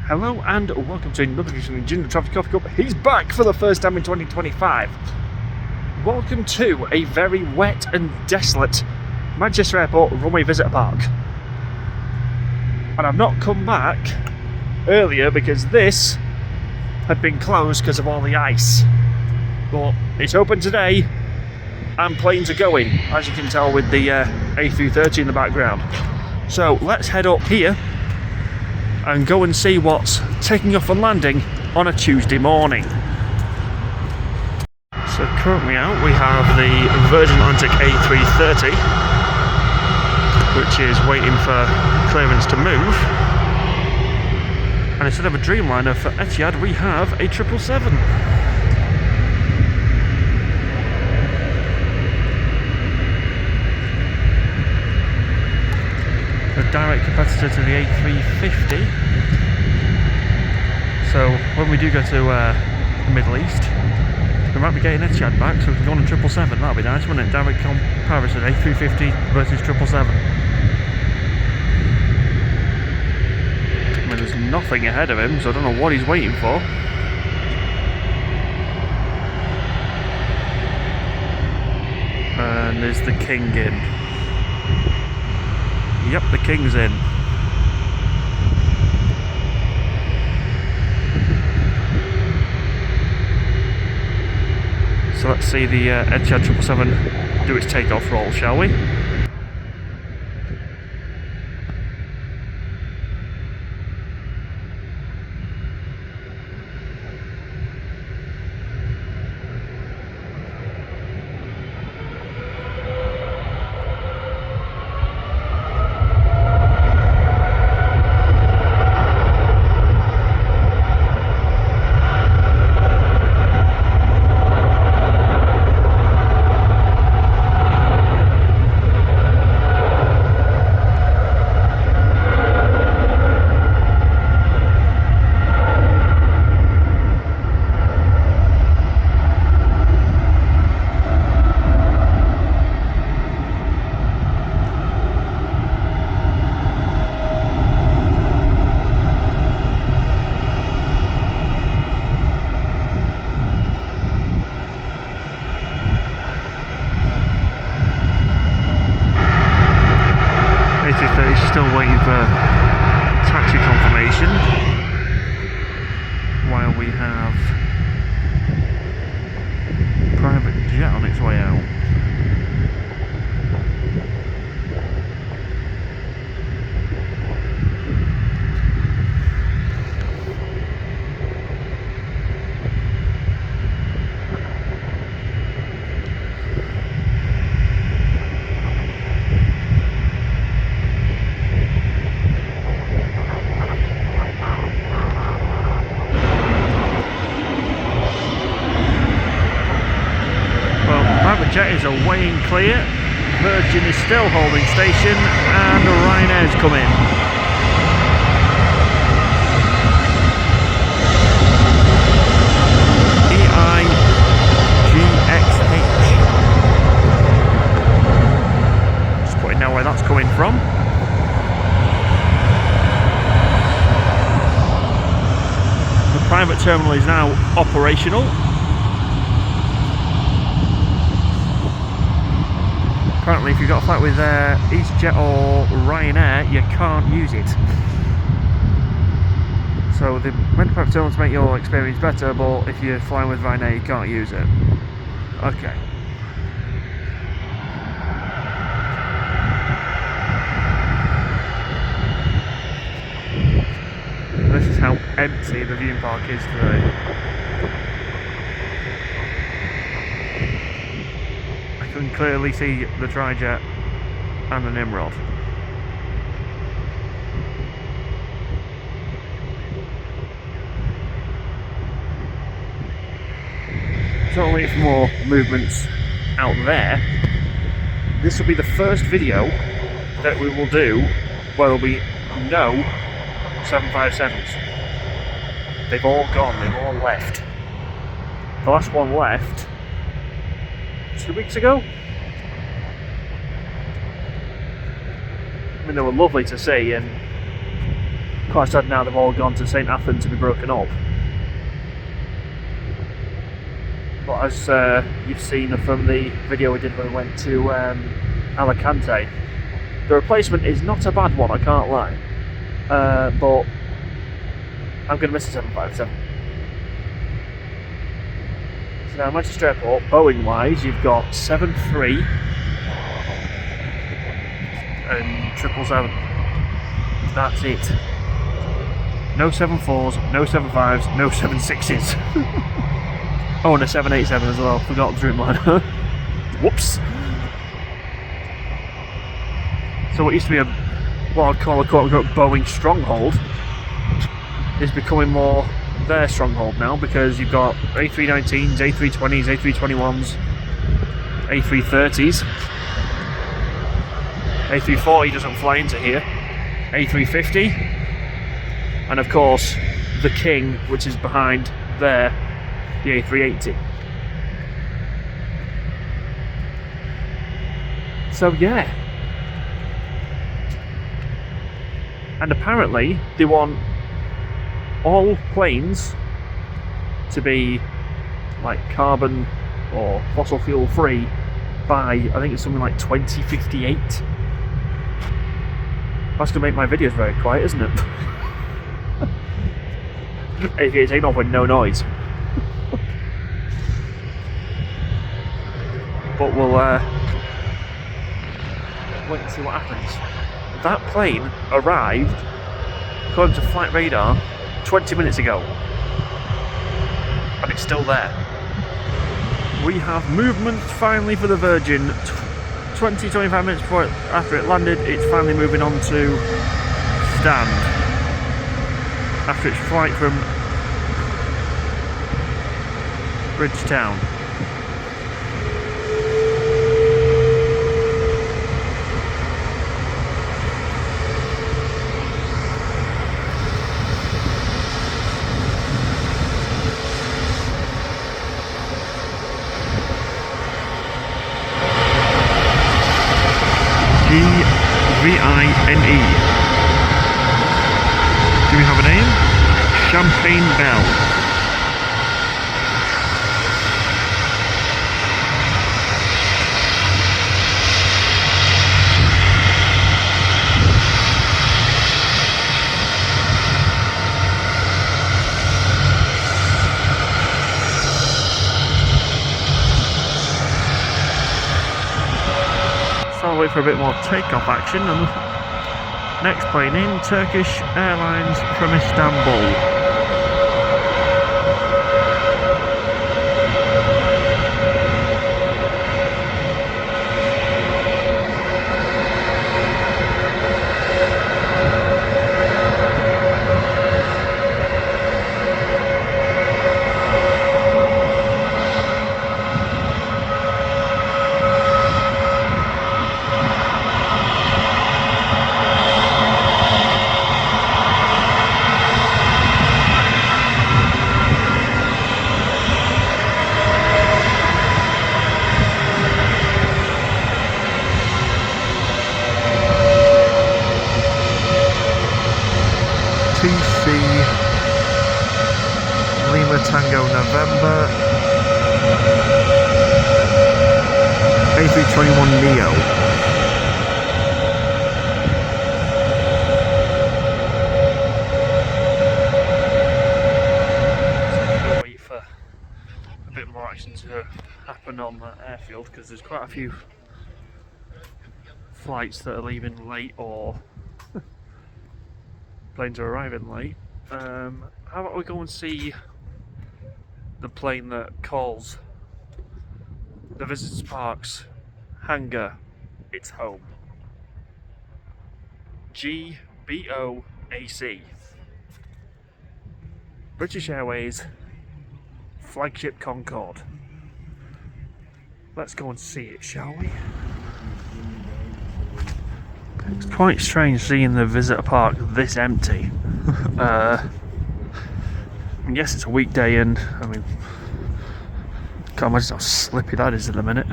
Hello and welcome to another edition of Ginger Traffic Coffee Cup. He's back for the first time in 2025. Welcome to a very wet and desolate Manchester Airport Runway Visitor Park. And I've not come back earlier because this had been closed because of all the ice. But it's open today and planes are going, as you can tell with the A380 in the background. So let's head up here and go and see what's taking off and landing on a Tuesday morning. So currently out we have the Virgin Atlantic A330, which is waiting for clearance to move. And instead of a Dreamliner for Etihad, we have a 777. A direct competitor to the A350. So when we do go to the Middle East, we might be getting Etihad back, so we can go on a 777. That'll be nice, wouldn't it? Direct comparison, A350 versus 777. I mean, there's nothing ahead of him, so I don't know what he's waiting for. And there's the King in. Yep, the King's in. So let's see the Etihad 777 do its takeoff roll, shall we? Still waiting for taxi confirmation while we have private jet on its way out. Jet is away and clear. Virgin is still holding station, and Ryanair's come in. EIGXH. Just putting down where that's coming from. The private terminal is now operational. Apparently if you've got a flight with EasyJet or Ryanair, you can't use it. So they're meant to private terminals to make your experience better, but if you're flying with Ryanair, you can't use it. Okay. This is how empty the viewing park is today. I can clearly see the Trijet and the Nimrod. So I'll wait for more movements out there. This will be the first video that we will do where there'll be no 757s. They've all gone, they've all left. The last one left 2 weeks ago. I mean, they were lovely to see, and Quite sad now they've all gone to St Athan to be broken up. But as you've seen from the video we did when we went to Alicante, the replacement is not a bad one, I can't lie. But I'm going to miss the 757. So now Manchester Airport, Boeing wise, you've got 73 and 777. That's it. No 74s, no 75s, no 76s. Oh, and a 787 as well. Forgot the Dreamliner. Whoops. So what used to be what I'd call a quote-unquote Boeing stronghold is becoming more their stronghold now, because you've got A319s, A320s, A321s, A330s. A340 doesn't fly into here. A350. And of course, the king, which is behind there, the A380. So yeah. And apparently they want all planes to be like carbon or fossil fuel free by, I think it's something like 2058. That's gonna make my videos very quiet, isn't it? If it's taken off with no noise. But we'll wait and see what happens. That plane arrived, according to flight radar, 20 minutes ago. And it's still there. We have movement finally for the Virgin. 20-25 minutes after it landed, it's finally moving on to stand. After its flight from Bridgetown. G-V-I-N-E. Do we have a name? Champagne Bell. So I'll wait for a bit more takeoff action, and next plane in, Turkish Airlines from Istanbul. Lima Tango November A321neo. So wait for a bit more action to happen on the airfield, because there's quite a few flights that are leaving late or planes are arriving late. How about we go and see the plane that calls the Visitors Park's hangar its home. GBOAC. British Airways flagship Concorde. Let's go and see it, shall we? It's quite strange seeing the visitor park this empty. Yes, it's a weekday, and I mean, can't imagine how slippy that is at the minute.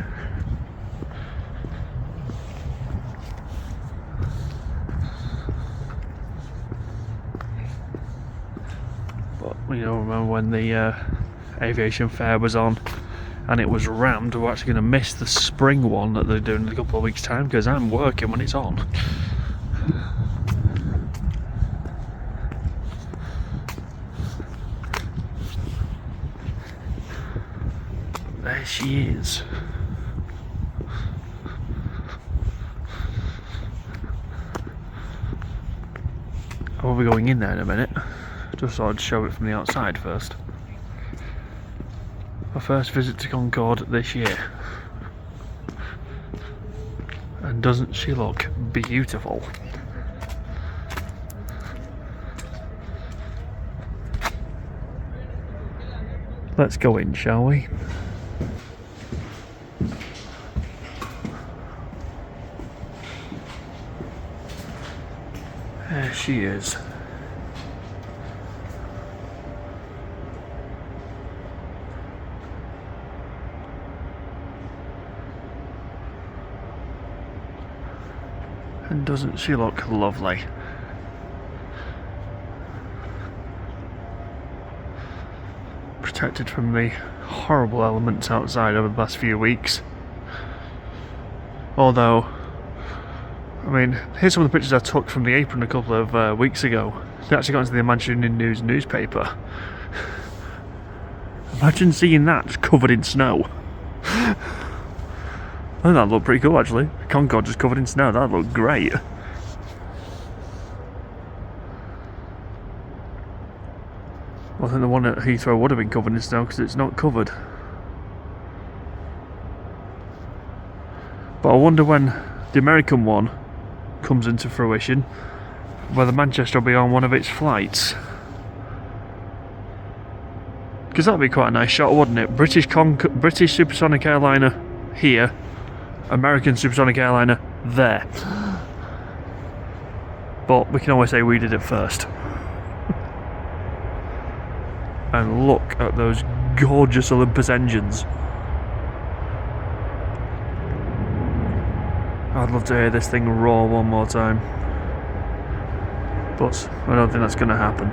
But you know, remember when the aviation fair was on and it was rammed, we're actually going to miss the spring one that they're doing in a couple of weeks' time because I'm working when it's on. There she is. I will be going in there in a minute. Just thought I'd show it from the outside first. My first visit to Concorde this year. And doesn't she look beautiful? Let's go in, shall we? There she is. And doesn't she look lovely? Protected from the horrible elements outside over the past few weeks. Although, I mean, here's some of the pictures I took from the apron a couple of weeks ago. They actually got into the Manchester News newspaper. Imagine seeing that covered in snow. I think that'd look pretty cool actually. Concorde just covered in snow, that'd look great. Well, I think the one at Heathrow would have been covered in snow because it's not covered. But I wonder when the American one comes into fruition, whether Manchester will be on one of its flights. Because that'd be quite a nice shot, wouldn't it? British supersonic airliner here, American supersonic airliner there. But we can always say we did it first. And look at those gorgeous Olympus engines. I'd love to hear this thing roar one more time. But I don't think that's going to happen.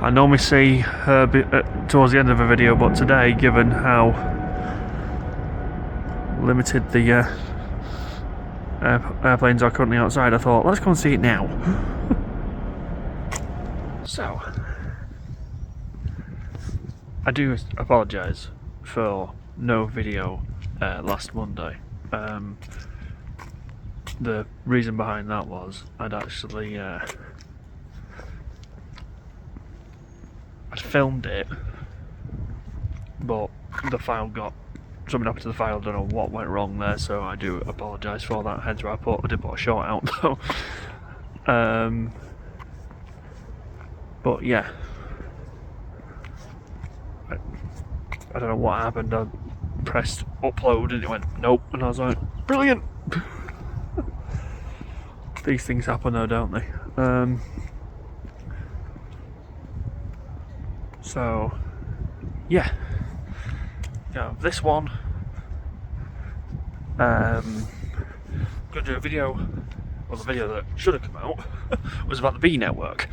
I normally see her towards the end of a video, but today, given how limited the airplanes are currently outside, I thought, let's go and see it now. So, I do apologise for no video last Monday. The reason behind that was I'd actually I'd filmed it, but the file something happened to the file. I don't know what went wrong there, so I do apologise for that. Hence why I did put a short out though. But yeah, I don't know what happened. I pressed upload and it went nope, and I was like, brilliant. These things happen though, don't they? So yeah, this one I'm gonna do a video. Well, the video that should have come out was about the B network.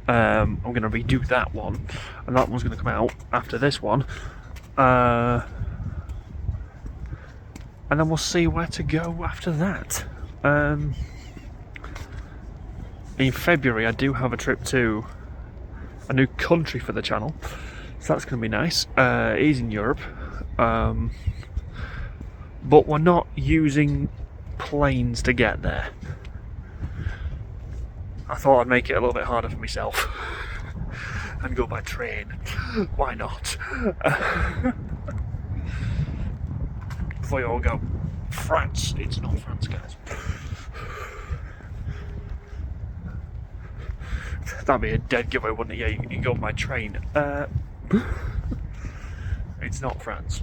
I'm going to redo that one, and that one's going to come out after this one, and then we'll see where to go after that. In February I do have a trip to a new country for the channel, so that's going to be nice. It is in Europe, but we're not using planes to get there. I thought I'd make it a little bit harder for myself and go by train. Why not? Before you all go, France. It's not France, guys. That'd be a dead giveaway, wouldn't it? Yeah, you can go by train. It's not France.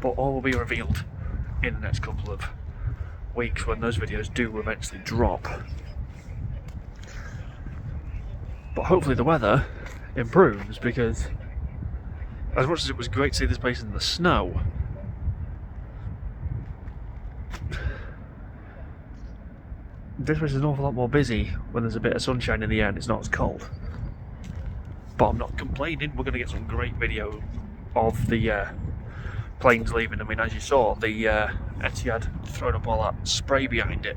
But all will be revealed in the next couple of weeks when those videos do eventually drop. But hopefully the weather improves, because as much as it was great to see this place in the snow, This was an awful lot more busy when there's a bit of sunshine in the air and it's not as cold. But I'm not complaining. We're going to get some great video of the planes leaving. I mean, as you saw, the Etihad throwing up all that spray behind it.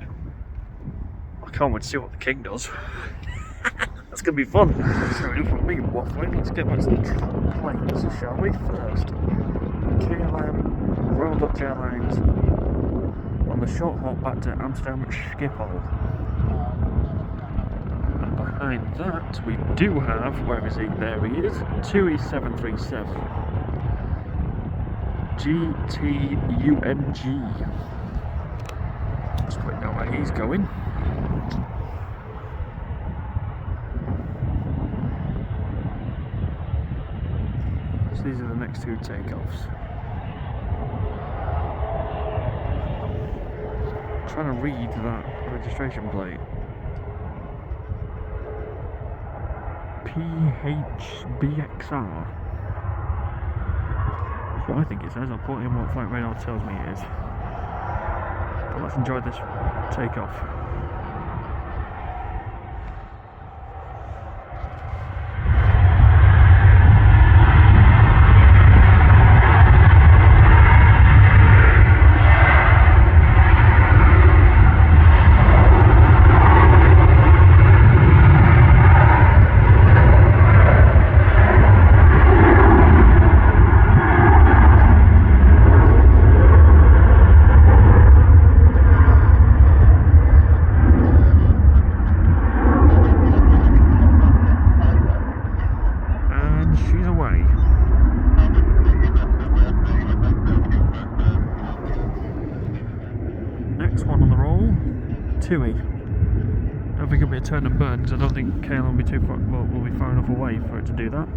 I can't wait to see what the king does. That's going to be fun. So enough of me waffling. Let's get back to the planes, shall we? First, KLM, Royal Dutch Airlines on the short haul back to Amsterdam Schiphol. And behind that, we do have, where is he? There he is, TUI 737 GTUNG. Let's quick know where he's going. So these are the next two takeoffs. Trying to read that registration plate. PHBXR. That's what I think it says. I'll put in what flight radar tells me it is. But let's enjoy this takeoff. TUI. Don't think it'll be a turn and burn because I don't think KLM will be too far. Well, will be far enough away for it to do that.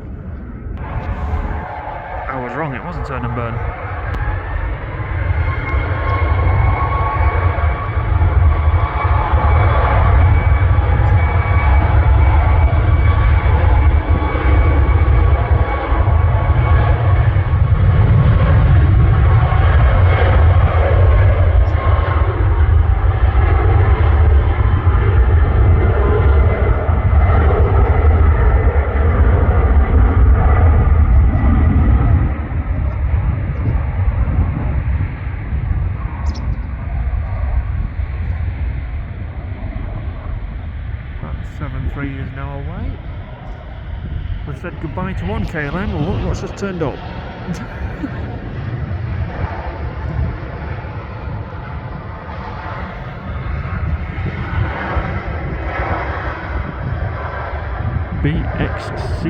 I was wrong. It wasn't turn and burn. Is now away. We've said goodbye to one KLM. Well, look what's just turned up. BXC.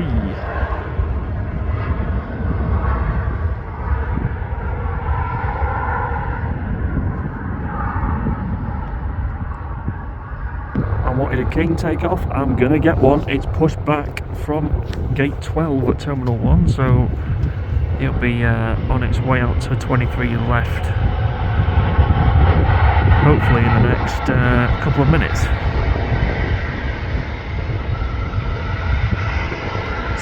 I wanted a king takeoff. I'm gonna get one. It's pushed back from gate 12 at Terminal 1, so it'll be on its way out to 23 left. Hopefully in the next couple of minutes.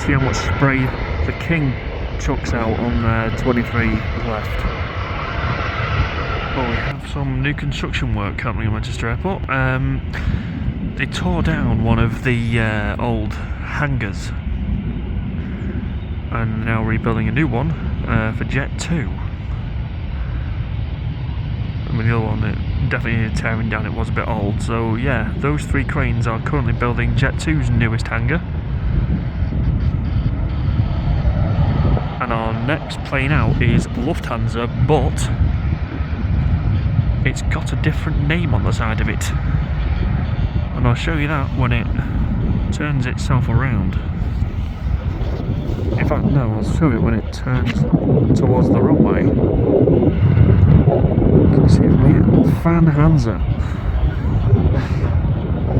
See how much spray the king chucks out on 23 left. Well, we have some new construction work happening at Manchester Airport. They tore down one of the old hangars and now rebuilding a new one for Jet 2. I mean, the other one, it definitely needed tearing down, it was a bit old. So yeah, those three cranes are currently building Jet 2's newest hangar. And our next plane out is Lufthansa, but it's got a different name on the side of it. And I'll show you that when it turns itself around. In fact, no, I'll show you when it turns towards the runway. Can you see it from here? Lufthansa.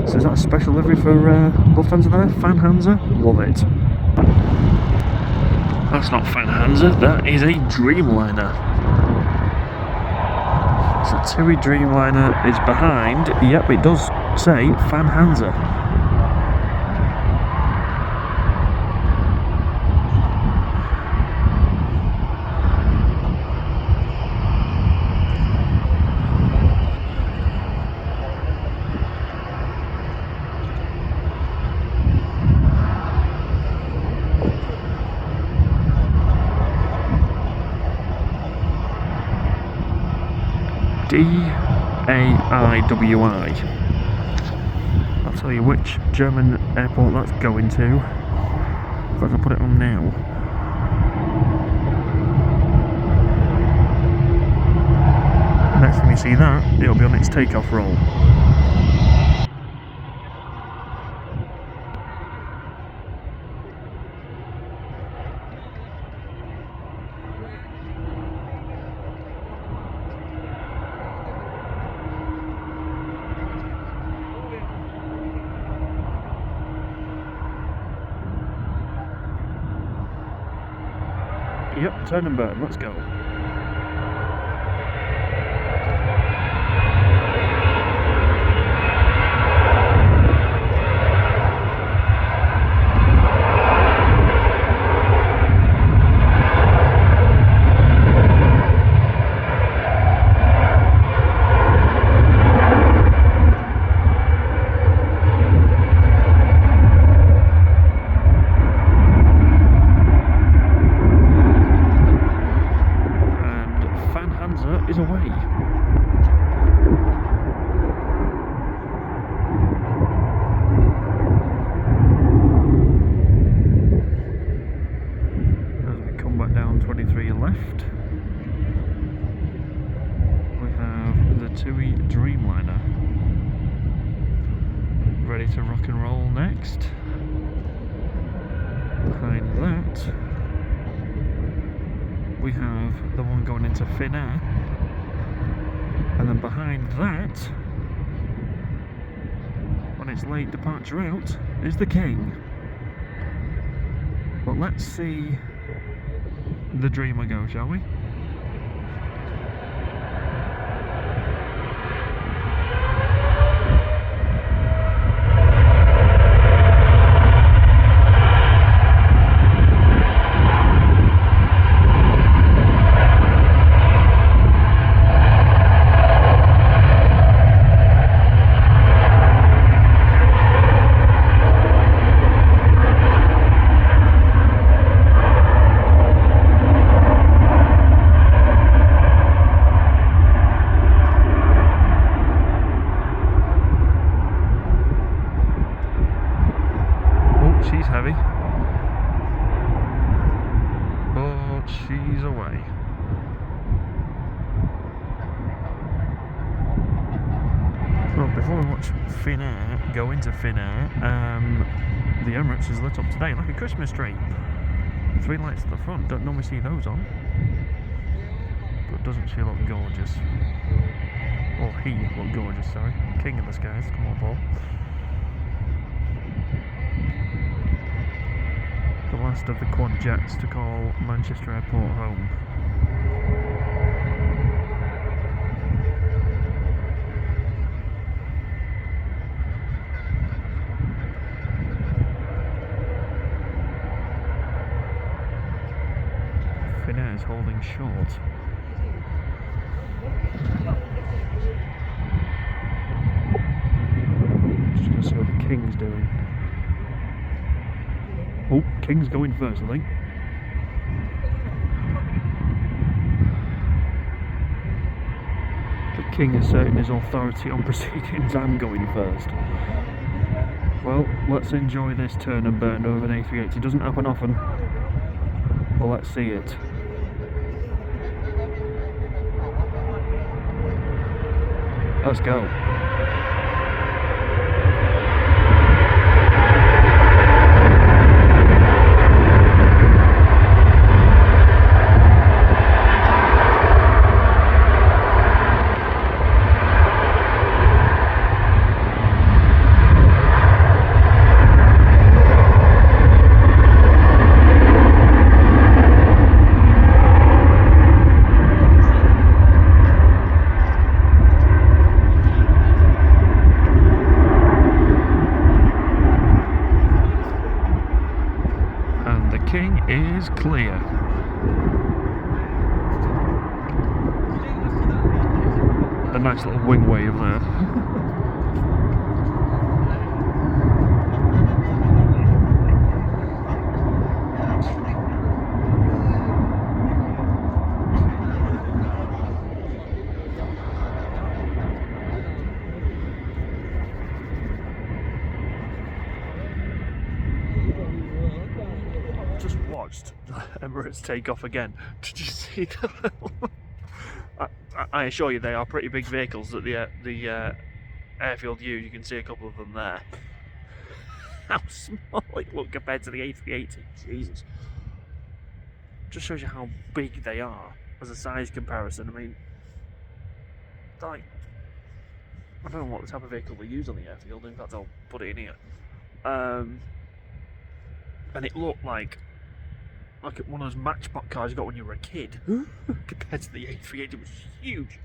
So is that a special livery for Lufthansa there? Lufthansa? Love it. That's not Lufthansa, that is a Dreamliner. So TUI Dreamliner is behind. Yep, it does say Lufthansa. EAIWI. I'll tell you which German airport that's going to. In fact, I'll put it on now. Next time you see that, it'll be on its takeoff roll. Yep, turn and burn, let's go. Is away. As we come back down 23 left, we have the TUI Dreamliner ready to rock and roll next. Behind that, we have the one going into Finnair. And then behind that, on its late departure out, is the King. But let's see the Dreamer go, shall we? She's heavy, but she's away. Well, before we watch Finnair go into Finnair, the Emirates is lit up today like a Christmas tree. 3 lights at the front, don't normally see those on. But doesn't she look gorgeous? Or he look gorgeous, sorry. King of the skies, come on Paul. The last of the quad jets to call Manchester Airport home. Finnair is holding short. Just going to see what the King's doing. Oh, King's going first, I think. The King asserting his authority on proceedings. I'm going first. Well, let's enjoy this turn and burn over an A380. It doesn't happen often. Well, let's see it. Let's go. King is clear. A nice little wing wave there. watched Emirates take off again. Did you see the little... I assure you they are pretty big vehicles that the airfield use. You can see a couple of them there. How small it looked compared to the A380. Jesus. Just shows you how big they are as a size comparison. I mean, like, I don't know what type of vehicle they use on the airfield. In fact, I'll put it in here. And it looked like one of those Matchbox cars you got when you were a kid. Compared to the A380, it was huge.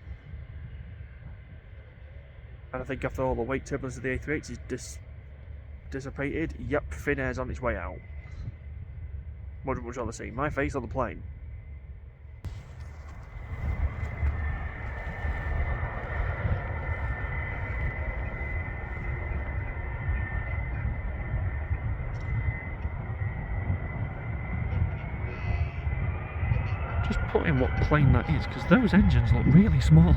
And I think after all the weight turbulence of the A380 is dissipated, yep, thin air's on its way out. What would you rather see? My face or the plane? Just put in what plane that is, because those engines look really small.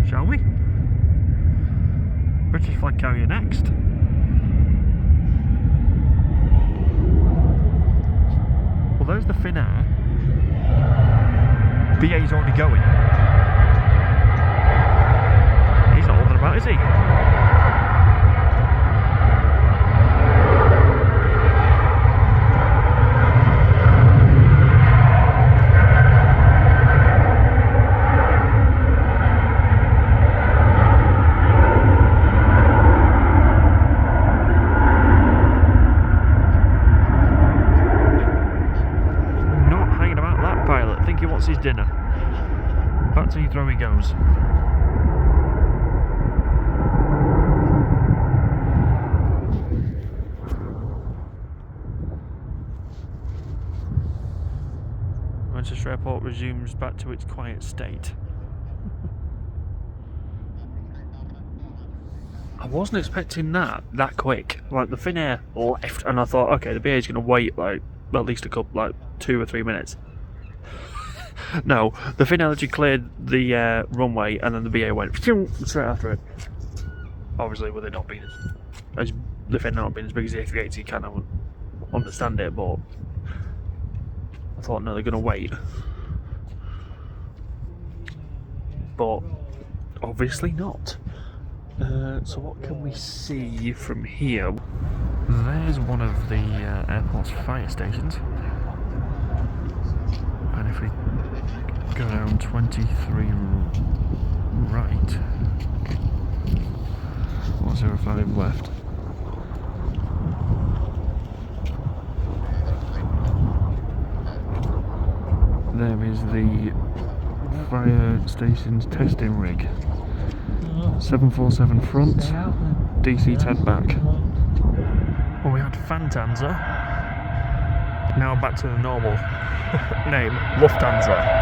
Shall we? British flag carrier next. Well, there's the Finnair. BA's already going. He's not holding about, is he? His dinner. Back to Heathrow he goes. Manchester Airport resumes back to its quiet state. I wasn't expecting that quick. Like, the Finnair left and I thought, okay, the BA is going to wait like at least a couple, like 2 or 3 minutes. No, the Finnair actually cleared the runway and then the BA went straight after it. Obviously, with it not being as the Finnair not being as big as the A380, you kind of understand it, but I thought, no, they're going to wait. But obviously not. So what can we see from here? There's one of the airport's fire stations. And if we go down 23 right, 105 left. There is the fire station's testing rig. 747 front, DC-10 back. Well, we had Lufthansa. Now back to the normal name, Lufthansa.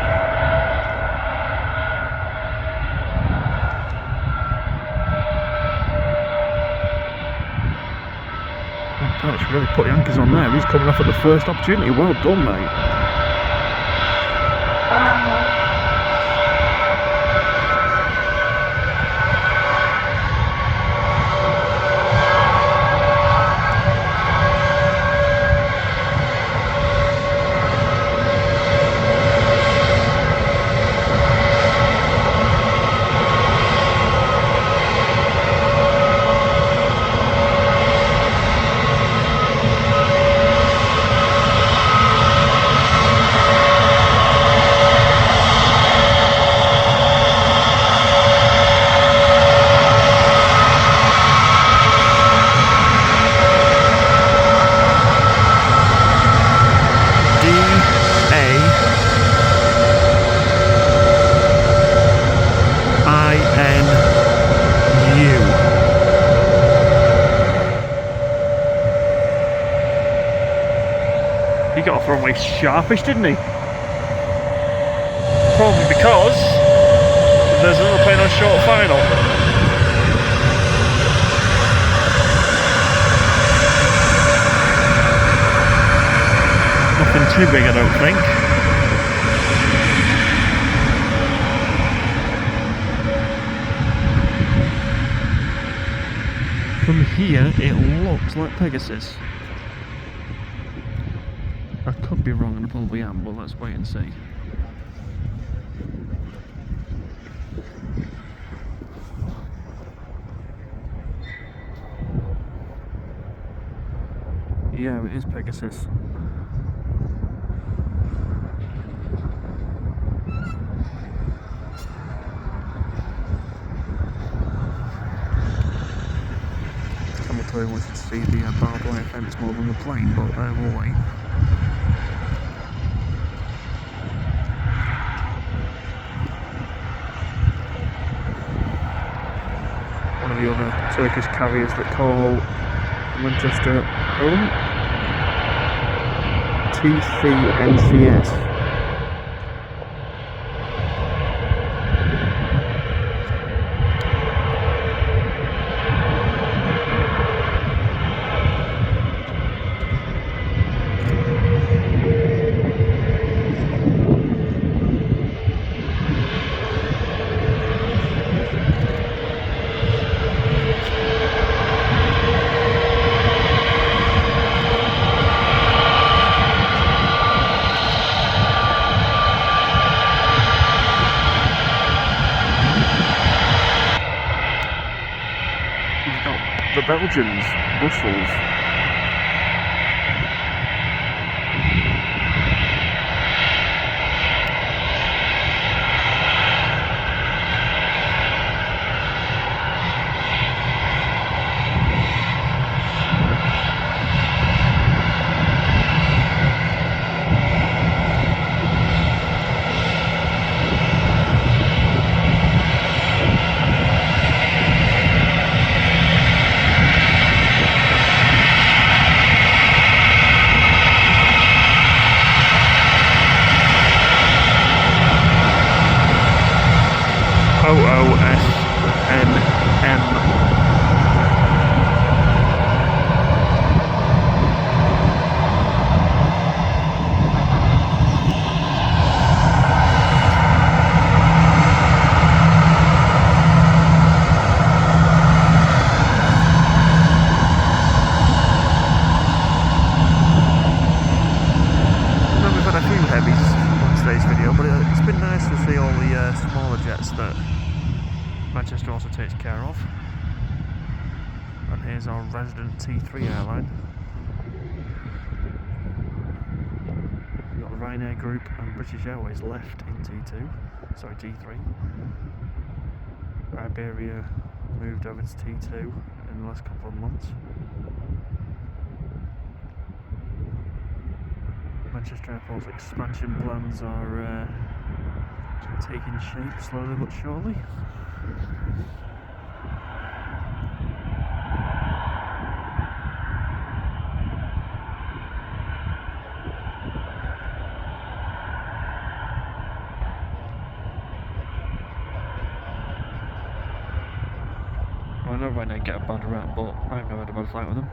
Oh, it's really put the anchors on there. He's coming off at the first opportunity. Well done, mate. He got off runway sharpish, didn't he? Probably because there's another plane on short final. Nothing too big, I don't think. From here, it looks like Pegasus. I could be wrong, and I probably am, but let's wait and see. Yeah, it is Pegasus. I'm tell you wanted to see the barbed wire fence more than the plane, but we'll wait. One of the other Turkish carriers that call Manchester home. TCNCS. The Belgians, Brussels. Manchester also takes care of. And here's our resident T3 airline. We've got the Ryanair Group and British Airways left in T2. Sorry, T3. Iberia moved over to T2 in the last couple of months. Manchester Airport's expansion plans are taking shape slowly but surely. Well, I know Ryanair get a bad rap, but I've never had a bad flight with them.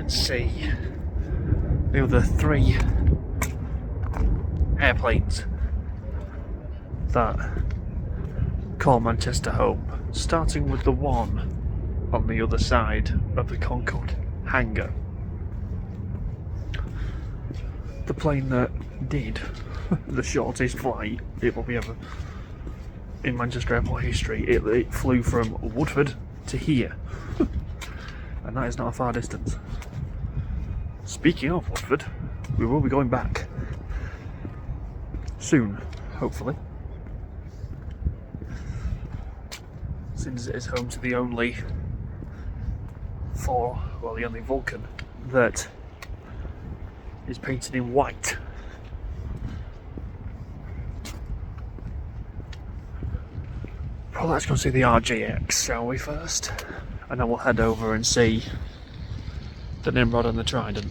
and see the other 3 airplanes that call Manchester home, starting with the one on the other side of the Concorde hangar. The plane that did the shortest flight it will be ever in Manchester Airport history. It flew from Woodford to here, and that is not a far distance. Speaking of Woodford, we will be going back soon, hopefully, since it is home to the only the only Vulcan that is painted in white. Well, let's go see the RJX, shall we, first? And then we'll head over and see the Nimrod and the Trident.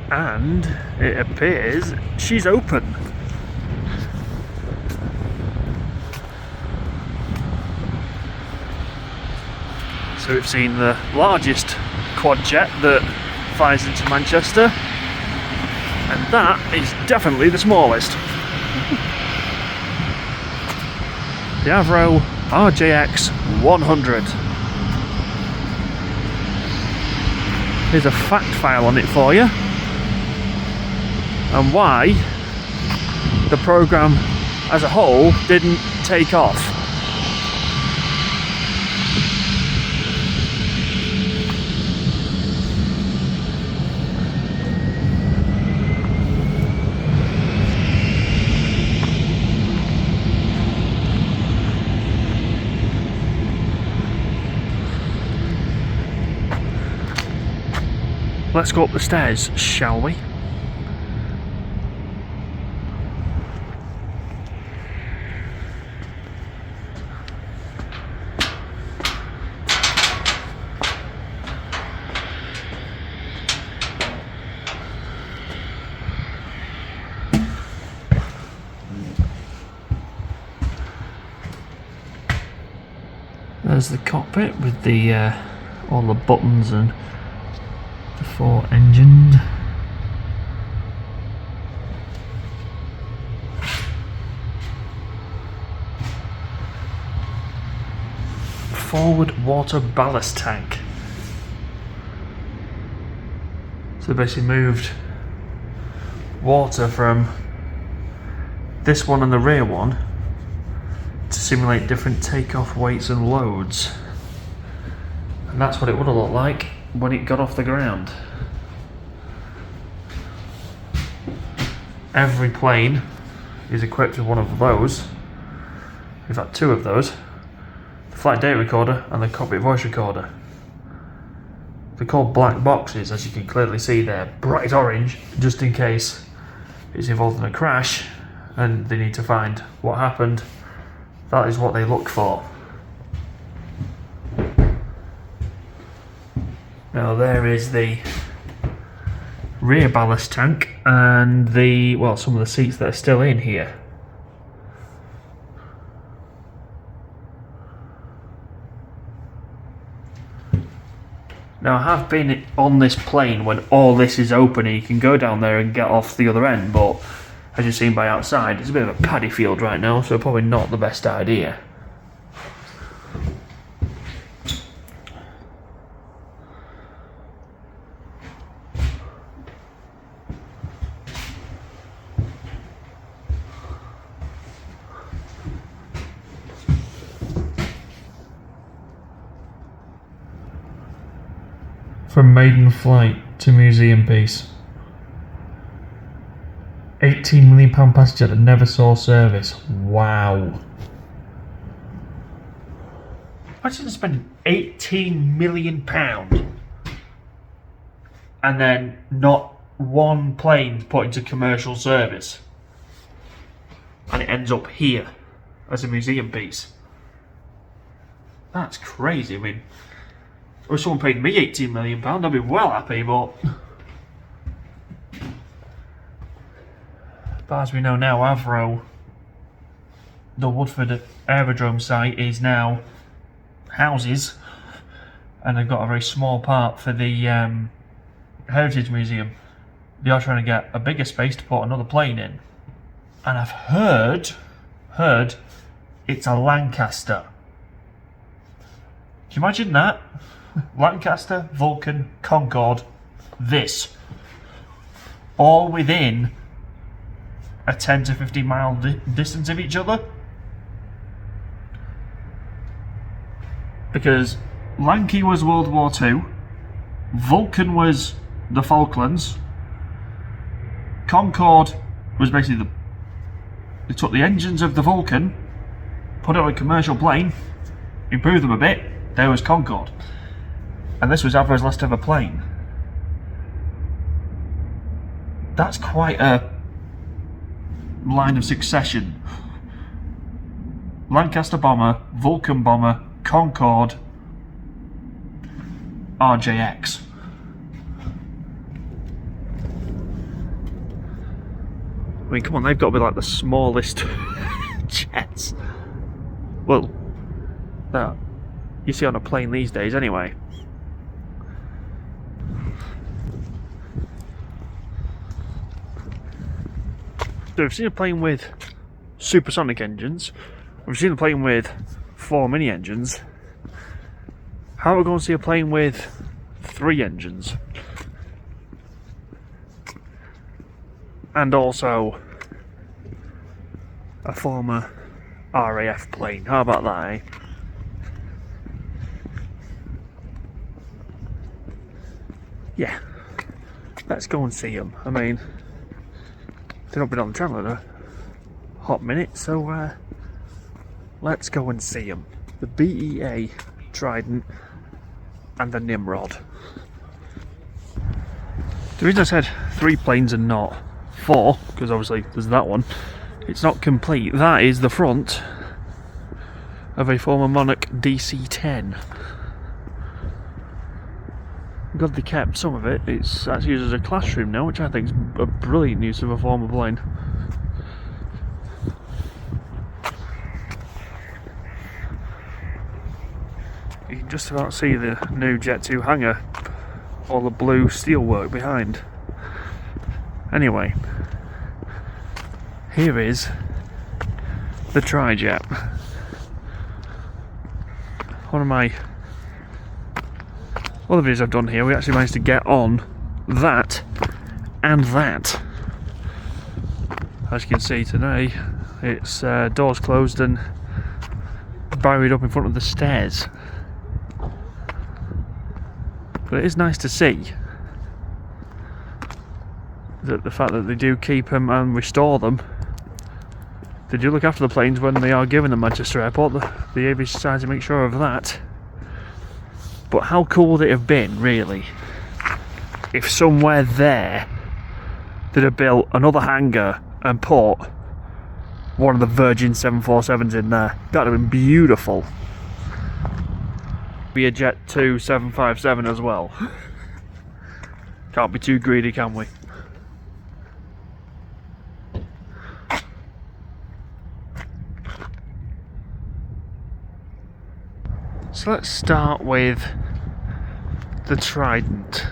And it appears she's open. So we've seen the largest quad jet that flies into Manchester, and that is definitely the smallest. The Avro RJX 100. Here's a fact file on it for you, and why the programme as a whole didn't take off. Let's go up the stairs, shall we? There's the cockpit with the all the buttons and the 4 engines. Forward water ballast tank. So they basically moved water from this one and the rear one to simulate different takeoff weights and loads, and that's what it would have looked like when it got off the ground. Every plane is equipped with one of those. In fact, 2 of those: the flight data recorder and the cockpit voice recorder. They're called black boxes, as you can clearly see there, bright orange, just in case it's involved in a crash and they need to find what happened. That is what they look for. Now there is the rear ballast tank and some of the seats that are still in here. Now I have been on this plane when all this is open and you can go down there and get off the other end, but as you've seen by outside, it's a bit of a paddy field right now, so probably not the best idea. From maiden flight to museum piece. £18 million passenger that never saw service. Wow. Imagine spending £18 million and then not one plane put into commercial service, and it ends up here as a museum piece. That's crazy. I mean, if someone paid me £18 million, I'd be well happy, but as we know now, Avro, the Woodford Aerodrome site, is now houses, and they've got a very small part for the Heritage Museum. They are trying to get a bigger space to put another plane in, and I've heard it's a Lancaster. Can you imagine that? Lancaster, Vulcan, Concorde, this, all within a 10 to 15 mile distance of each other? Because Lanky was World War II, Vulcan was the Falklands, Concorde was basically they took the engines of the Vulcan, put it on a commercial plane, improved them a bit, there was Concorde. And this was Avro's last ever plane. That's quite a line of succession. Lancaster bomber, Vulcan bomber, Concorde, RJX. I mean, come on, they've got to be like the smallest jets. Well, that you see on a plane these days anyway. So we've seen a plane with supersonic engines, we've seen a plane with 4 mini engines. How are we going to see a plane with 3 engines? And also a former RAF plane. How about that, eh? Yeah, let's go and see them. I mean, they've not been on the channel in a hot minute, so let's go and see them. The BEA Trident and the Nimrod. The reason I said 3 planes and not 4, because obviously there's that one, it's not complete. That is the front of a former Monarch DC-10. God, they kept some of it. It's actually used as a classroom now, which I think is a brilliant use of a former plane. You can just about see the new Jet 2 hangar, all the blue steelwork behind. Anyway, here is the Tri-Jet. One of my other videos I've done here, we actually managed to get on that and that. As you can see today, it's doors closed and buried up in front of the stairs. But it is nice to see that the fact that they do keep them and restore them. They do look after the planes when they are given them Manchester Airport. The aviation society make sure of that. But how cool would it have been, really, if somewhere there they'd have built another hangar and put one of the Virgin 747s in there? That'd have been beautiful. Be a Jet 2 757 as well. Can't be too greedy, can we? So let's start with the Trident.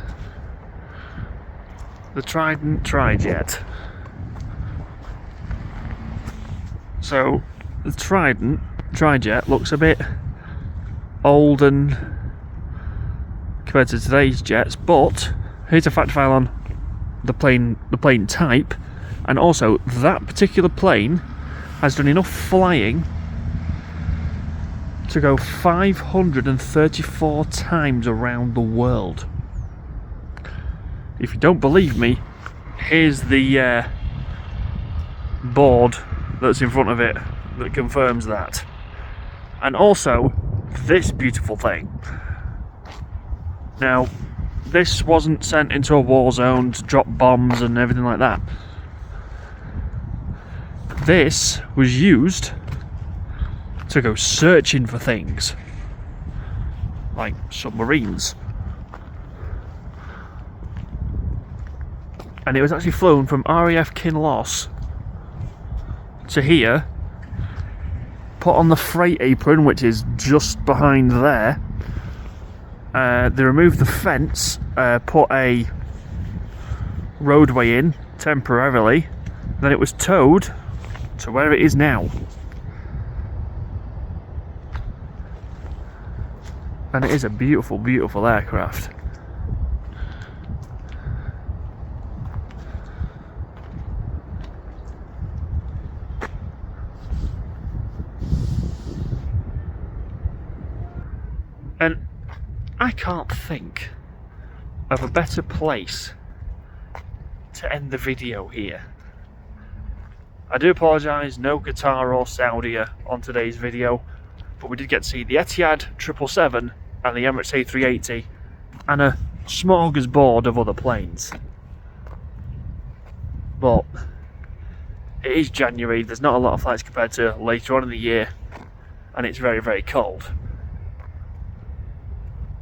The Trident Tri-Jet. So the Trident Tri-Jet looks a bit old and compared to today's jets, but here's a fact file on the plane type, and also that particular plane has done enough flying to go 534 times around the world. If you don't believe me, here's the board that's in front of it that confirms that. And also this beautiful thing. Now, this wasn't sent into a war zone to drop bombs and everything like that. This was used to go searching for things like submarines, and it was actually flown from RAF Kinloss to here put on the freight apron, which is just behind there. They removed the fence, put a roadway in temporarily, then it was towed to where it is now. And it is a beautiful, beautiful aircraft. And I can't think of a better place to end the video here. I do apologise, no Qatar or Saudi on today's video, but we did get to see the Etihad 777 and the Emirates A380 and a smorgasbord of other planes. But it is January, there's not a lot of flights compared to later on in the year, and it's very, very cold.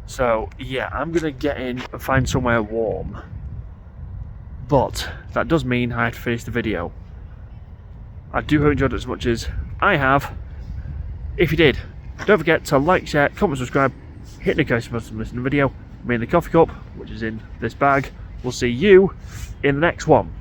So yeah, I'm going to get in and find somewhere warm. But that does mean I have to finish the video. I do hope you enjoyed it as much as I have. If you did, don't forget to like, share, comment, subscribe, hit the notification button to listen to the video. Me and the coffee cup, which is in this bag. We'll see you in the next one.